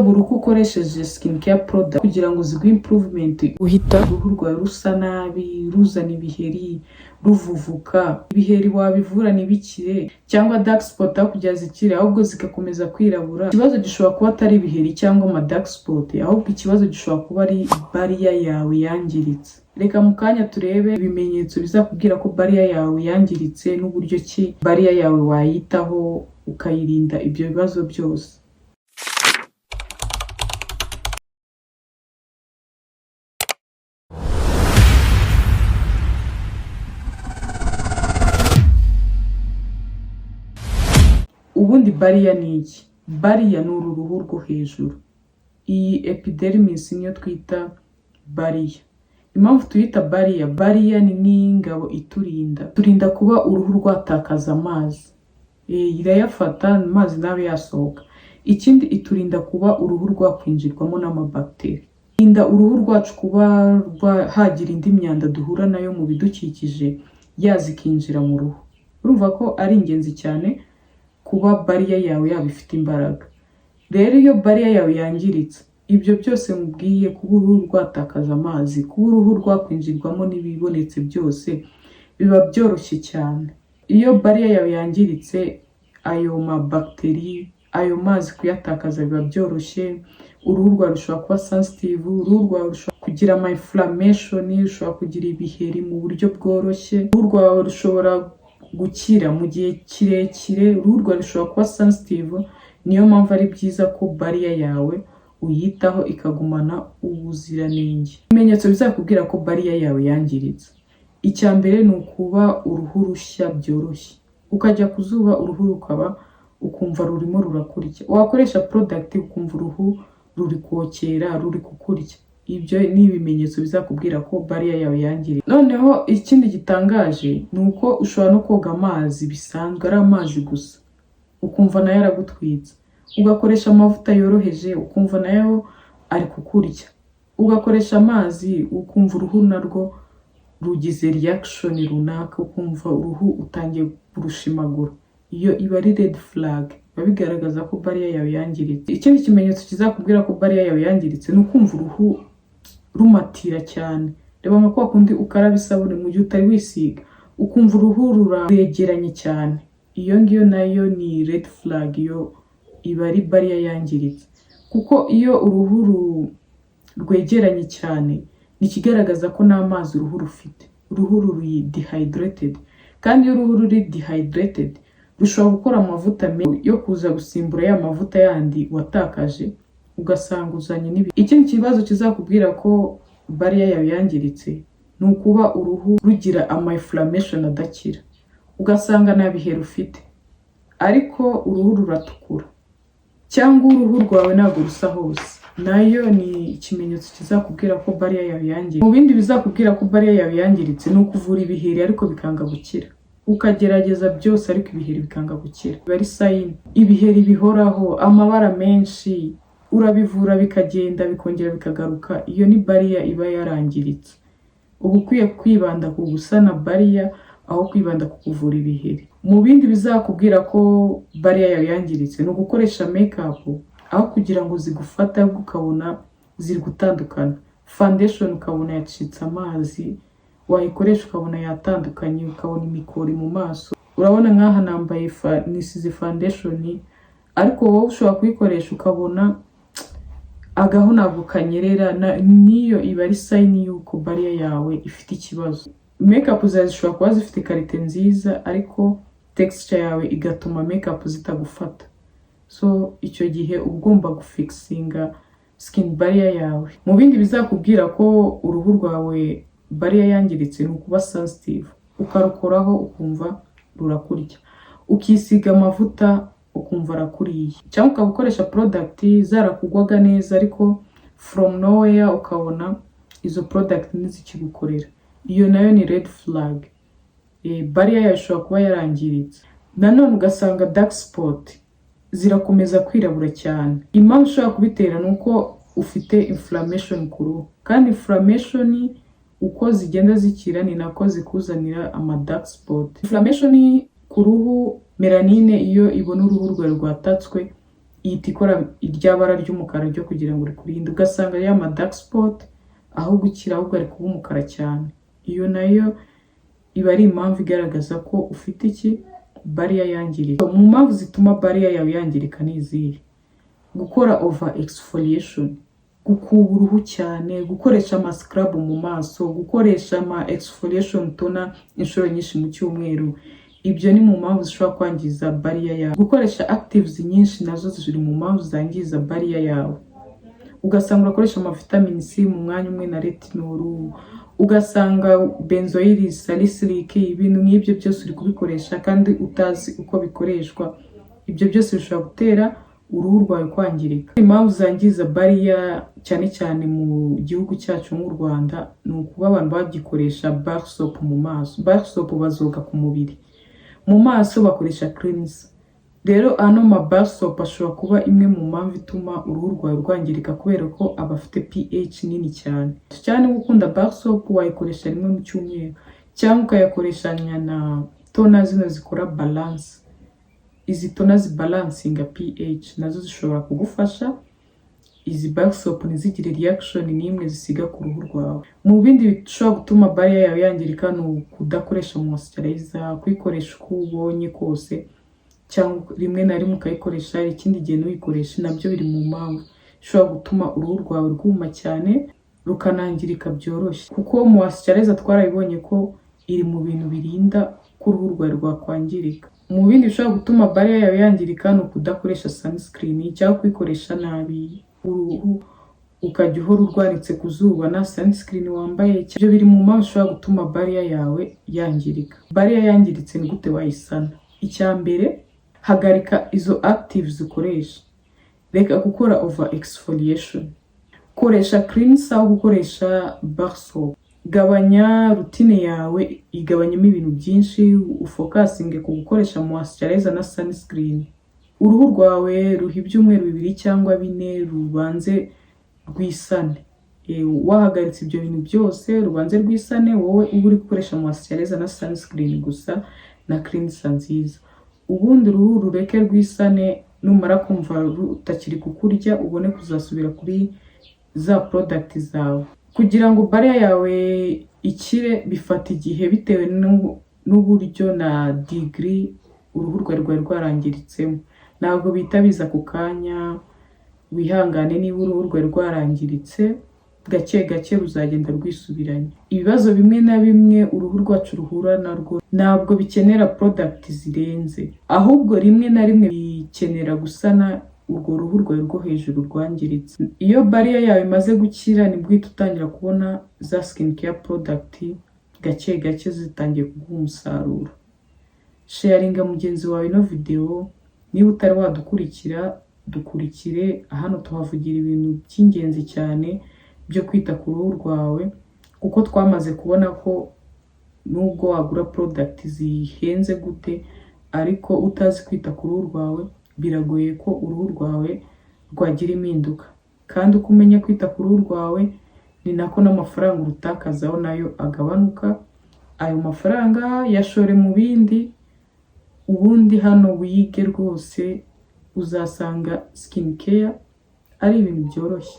buri uko ukoresheje skincare product kugira ngo ziguhe improvement, uhita uruhu rwawe rusa nabi, ruzana ibiheri, ruvuvuka. Ibiheri wabivura ntibikire, cyangwa dark spot aho kugira zikire ahubwo zigakomeza kwirabura. Ikibazo gishobora kuba atari ibiheri cyangwa ama dark spot, ahubwo ikibazo gishobora kuba ari barrier yawe yangiritse. Reka mu kanya turebe ibimenyetso bizakubwira ko barrier yawe yangiritse n'uburyo ki barrier yawe wayitaho ukayirinda ibyo bibazo byose. Ubundi barrier ni iki? Barrier ni uru ruhu rwo hejuru. Iyi epidermis niyo twita barrier. Impamvu tuyita barrier ni nk'ingabo turinda kuba uruhu rwatakaza amazi. Irayafata amazi nabe yasohoka. Ikindi iturinda kuba uruhu rwakwinjirwamo n'amabacteria. Irinda uruhu rwacu kuba hagira indi myanda duhura nayo mu bidukikije yazikinjira mu ruhu. Urumva ko ari ingenzi cyane kuba barrier yawe yaba ifite imbaraga. Rero iyo barrier yawe yangiritse, ibyo byose mubwiye, kuba uruhu rwatakaza amazi, kuba uruhu rwakwinjirwamo n'ibibonetse byose, biba byoroshye cyane. Iyo barrier yawe yangiritse, ayo mabacteria, ayo mazi kuyatakaza biba byoroshye. Uruhu rwawe rushobora kuba sensitive, uruhu rwawe rushobora kugira ama inflammation, rushobora kugira ibiheri mu buryo bworoshye. Uruhu rwawe rushobora gukira mu gihe kirekire, uruhu rwawe rushobora kuba sensitive. Niyo mpamvu ari byiza ko barrier yawe uyitaho ikagumana ubuziranenge. Ibimenyetso bizakubwira ko barrier yawe yangiritse: icya mbere ni ukuba uruhu rushya byoroshye, ukajya ku zuba uruhu rukaba ukumva rurimo rurakurya. Wakoresha product ukumva uruhu ruri kwokera, ruri kukurya. Ibyo ni ibimenyetso bizakubwira ko barrier yawe yangiritse. Noneho ikindi gitangaje ni uko ushobora no koga amazi bisanzwe, ari amazi gusa, ukumva nayo aragutwitse. Ugakoresha amavuta yoroheje ukumva nayo ari kukurya. Ugakoresha amazi ukumva uruhu narwo rugize reaction runaka, ukumva uruhu utangiye kurushimagura. Iyo iba ari red flag, biba bigaragaza ko barrier yawe yangiritse. Ikindi kimenyetso kizakubwira ko barrier yawe yangiritse ni ukumva uruhu rumatira cyane. Reba nka kwa kundi ukaraba isabune mu gihe utari wisiga, ukumva uruhu ruregeranye cyane. Iyo ngiyo nayo ni red flag, iyo iba ari barrier yangiritse. Kuko iyo uruhu rwegeranye cyane, ni ikigaragaza ko nta mazi uruhu rufite. Uruhu ruri dehydrated. Kandi iyo uruhu ruri dehydrated, rushobora gukora amavuta yo kuza gusimbura ya mavuta yandi watakaje, ugasanga uzanye n'ibi. Ikindi kibazo kizakubwira ko barrier yawe yangiritse ni ukuba uruhu rugira ama inflammation adakira. Ugasanga nta biheri ufite, ariko uruhu ruratukura, cyangwa uruhu rwawe ntabwo rusa hose. Nayo ni ikimenyetso kizakubwira ko barrier yawe yangiritse. Mu bindi bizakubwira ko barrier yawe yangiritse ni ukuvura ibiheri ariko bikanga gukira. Ukagerageza byose ariko ibiheri bikanga gukira. Biba ari sign. Ibiheri bihoraho, amabara menshi, urabivura bikagenda bikongera bikagaruka, iyo ni barrier iba yarangiritse. Uba ukwiye kwibanda ku gusana barrier aho kwibanda ku kuvura ibiheri. Mu bindi bizakubwira ko barrier yawe yangiritse ni ugukoresha makeup aho kugira ngo zigufate ahubwo ukabona ziri gutandukana. Foundation ukabona yacitse amazi, wayikoresha ukabona yatandukanye, ukabona imikori mu maso. Urabona nkaha nambaye nisize foundation, ariko wowe ushobora kuyikoresha ukabona agahu ntabwo kanyerera. Niyo iba ari sign yuko barrier yawe ifite ikibazo. Makeup zawe zishobora kuba zifite karite nziza, ariko texture yawe igatuma makeup zitagufata. So icyo gihe ugomba gufixinga skin barrier yawe. Mu bindi bizakubwira ko uruhu rwawe barrier yangiritse ni ukuba sensitive. Ukarukoraho ukumva rurakurya, ukisiga amavuta ukumva arakuriye, cyangwa ukaba ukoresha product zarakugwaga neza ariko from nowhere ukabona izo product ntizikigukorera. Iyo nayo ni red flag. Barrier yawe ishobora kuba yarangiritse. Nanone ugasanga dark spot zirakomeza kwirabura cyane. Impamvu ushobora kubitera ni uko ufite inflammation ku ruhu, kandi inflammation uko zigenda zikira ni nako zikuzanira ama dark spot. Inflammation ku ruhu, melanine iyo ibona uruhu rwawe rwatatswe ihita ikora irya bara ry'umukara ryo kugira ngo rikurinde, ugasanga ya ma dark spot aho gukira ahubwo ari kuba umukara cyane. Iyo nayo iba ari impamvu igaragaza ko ufite iki, barrier yangirika. Mu mpamvu zituma barrier yawe yangirika ni izihe? Gukora over exfoliation, gukuba uruhu cyane, gukoresha ama scrub mu maso, gukoresha ama exfoliation toner inshuro nyinshi mu cyumweru, ibyo ni mu mpamvu zishobora kwangiza barrier yawe. Gukoresha actives nyinshi nazo ziri mu mpamvu zangiza barrier yawe. Ugasanga urakoresha ama vitamin C mu mwanya umwe na retinol, ugasanga benzoyl salicylic, ibintu nk'ibyo byose uri kubikoresha kandi utazi uko bikoreshwa. Ibyo byose bishobora gutera uruhu rwawe kwangirika. Impamvu zangiza barrier cyane cyane mu gihugu cyacu nk'u Rwanda ni ukuba abantu bagikoresha bar soap mu maso. Bar soap bazoga ku mubiri, mu maso bakoresha cleanser. Rero ano ma bar soap ashobora kuba imwe mu mpamvu ituma uruhu rwawe rwangirika kubera ko aba afite pH nini cyane. Cyane gukunda bar soap wayikoresha rimwe mu cyumweru cyangwa ukayakoreshanya na toner zino zikora balance. Izi toner zibalansinga pH nazo zishobora kugufasha izi bar soap ntizigire reaction n'imwe zisiga ku ruhu rwawe. Mu bindi bishobora gutuma barrier yawe yangirika ni kudakoresha moisturizer, kuyikoresha uko ubonye kose, cyangwa rimwe na rimwe ukayikoresha ikindi gihe ntuyikoreshe, nabyo biri mu mpamvu ishobora gutuma uruhu rwawe rwuma cyane rukanangirika byoroshye. Kuko moisturizer twarabibonye ko iri mu bintu birinda ko uruhu rwawe rwakwangirika. Mu bindi bishobora gutuma barrier yawe yangirika ni ukudakoresha sunscreen cyangwa kuyikoresha nabi, uruhu ukajya uhora urwanitse ku zuba na sunscreen wambaye. Ibyo biri mu mpamvu ishobora gutuma barrier yawe yangirika. Barrier yangiritse ni gute wayisana? Icya mbere, hagarika izo actives ukoresha. Reka gukora over exfoliation. Koresha cleanser aho gukoresha bar soap. Gabanya rutine yawe, igabanyemo ibintu byinshi, ufokasinge ku gukoresha moisturizer na sunscreen. Uruhu rwawe ruha ibyumweru 2 cyangwa 4 rubanze rwisane. Wahagaritse ibyo bintu byose rubanze rwisane, wowe uba uri gukoresha moisturizer na sunscreen gusa na cleanser nziza. Ubundi uruhu rureke rwisane, numara kumva rutakiri kukurya ubone kuzasubira kuri za product zawe. Kugira ngo barrier yawe ikire bifata igihe bitewe n'uburyo na degree uruhu rwawe rwarangiritsemo. Ntabwo bihita biza ku kanya, wihangane niba uruhu rwawe rwarangiritse, gake gake ruzagenda rwisubiranya. Ibibazo bimwe na bimwe uruhu rwacu ruhura narwo ntabwo bikenera product zirenze, ahubwo rimwe na rimwe bikenera gusana urwo ruhu rwawe rwo hejuru rwangiritse. Iyo barrier yawe imaze gukira nibwo uhita utangira kubona za skin care product gake gake zitangiye kuguha umusaruro. Sharinga mugenzi wawe ino video. Niba utari wadukurikira, dukurikire. Hano tuhavugira ibintu by'ingenzi cyane byo kwita ku ruhu rwawe, kuko twamaze kubona ko nubwo wagura product zihenze gute, ariko utazi kwita ku ruhu rwawe biragoye ko uruhu rwawe rwagira impinduka. Kandi uko umenya kwita ku ruhu rwawe ni nako n'amafaranga urutakazaho nayo agabanuka. Ayo mafaranga yashore mu bindi, ubundi hano wige rwose uzasanga skin care ari ibintu byoroshye.